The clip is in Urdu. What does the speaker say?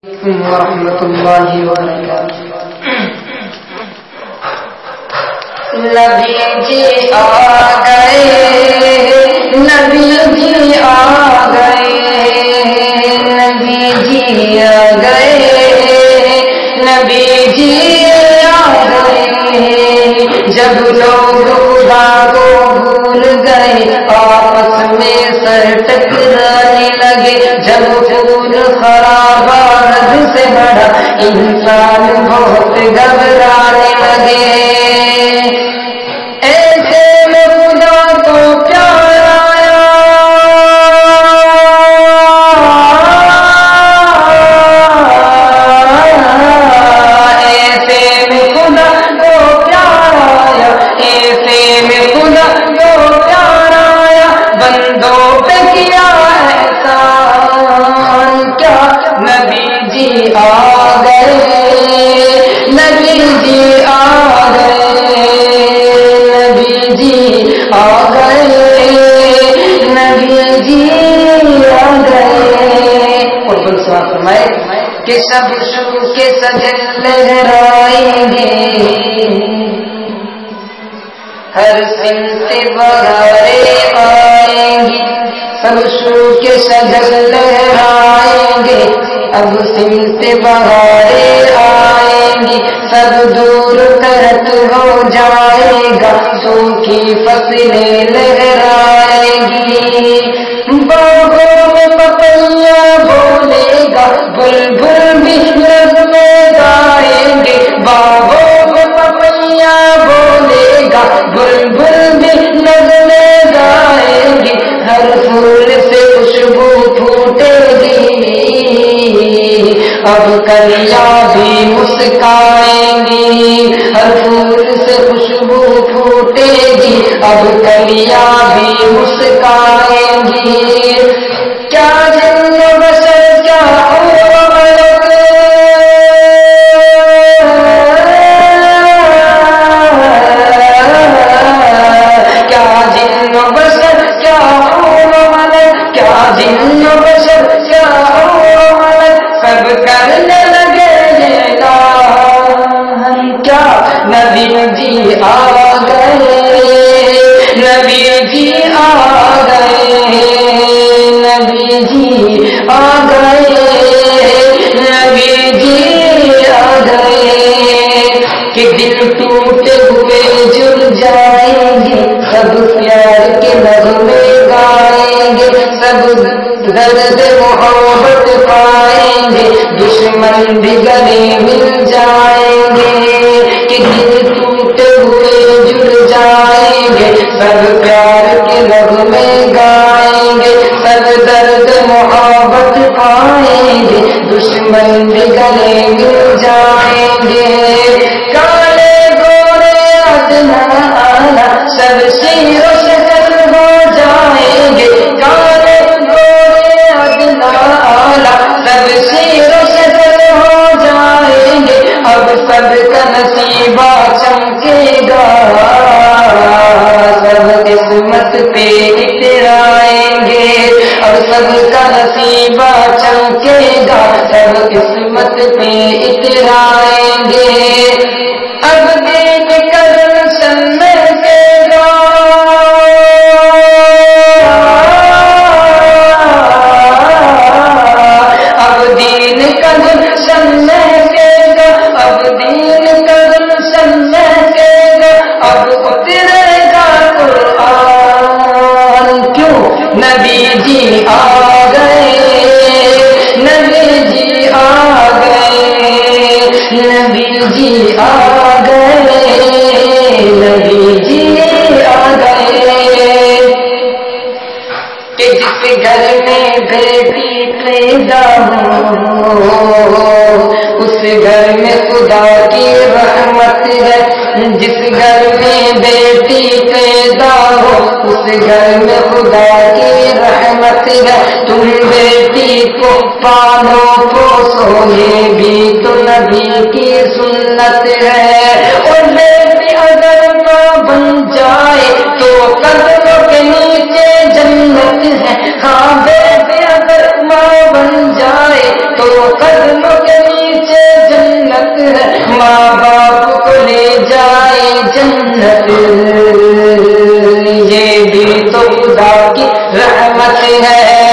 ورحمۃ اللہ وبرکاتہ۔ نبی جی آ گئے، نبی جی آ گئے، نبی جی آ گئے، نبی جی آ گئے۔ جب لوگ خدا کو بھول گئے، آپس میں سر ٹکرانے لگے، جب پھول خرابات سے بڑا انسان بہت گھبرانے لگے۔ ایسے میں خدا کو پیار آیا، ایسے میں خدا کو پیار آیا، ایسے میں خدا کو پیار آیا۔ بندوں پہ کیا احسان، کیا نبی جی آ گئے، نبی جی آ گئے، نبی جی آ گئے، نبی جی آ گئے۔ اور بلسوات فرمائے کہ سب شو کے سجن لہرائیں گے، ہر سمت بہاریں آئیں گی، سب شو کے سجن لہرائیں گے، اب سمت بہاریں آئیں گی، سب دور کرت ہو جائے گا، سوکھی فصلیں لہرائیں گی۔ باغوں میں پپیا بولے گا، بلبل بھی نغمے گائیں گے، باغوں میں پپیا بولے گا، بلبل بھی نغمے گائیں گے، ہر پھول سے خوشبو پھوٹے گی، اب کلیاں بھی مسکائیں گی، ہر پھول سے خوشبو پھوٹے گی، اب کلیاں بھی مسکائیں گی۔ کیا جن و بشر، کیا اور ملک، کیا جن و بشر، کیا اور ملک، کیا جن و بشر، کیا اور ملک، سب کرنے لگے اعلان، کیا نبی جی آ گئے، نبی جی آ گئے، نبی جی آ گئے، نبی جی آ گئے۔ کہ دل ٹوٹے ہوئے جل جائیں گے، سب پیار کے نغمے گائیں گے، سب درد محبت پائیں گے، دشمن بھی گلے مل جائیں گے۔ کہ دل ٹوٹے ہوئے جل جائیں گے، سب پیار کے نغمے گائیں گے، سب درد محبت پائیں گے، دشمن بھی گلے مل جائیں گے۔ کالے گورے ادنا آلہ سب شیر و شکر ہو جائیں گے، کالے گورے ادنا آلہ سب شیر و شکر ہو جائیں گے، اب سب کا نصیبہ چمکے گا، سب قسمت پہ اترائیں گے، اب سب کا نصیبہ چمکے گا، سب قسمت پہ اترائیں گے۔ اب دین کرم سمجھے گا، اب دین کرم سمجھے گا، اب دین کرم سمجھے گا، اب اترے گا قرآن، کیوں نبی جی آ گئے، نبی جی آ گئے، نبی جی آ گئے، نبی جی آ گئے۔ کہ جس گھر میں بیٹی پیدا ہو، اس گھر میں خدا کی رحمت ہے، جس گھر میں بیٹی پیدا ہو، اس گھر میں خدا کی رحمت ہے۔ تم بیٹی کو پالو پوسو، یہ بھی تو نبی کی سنت ہے، اور بیٹی اگر ماں بن جائے تو قدموں کے نیچے جنت ہے، ہاں بیٹی اگر ماں بن جائے تو قدموں رحمت ہے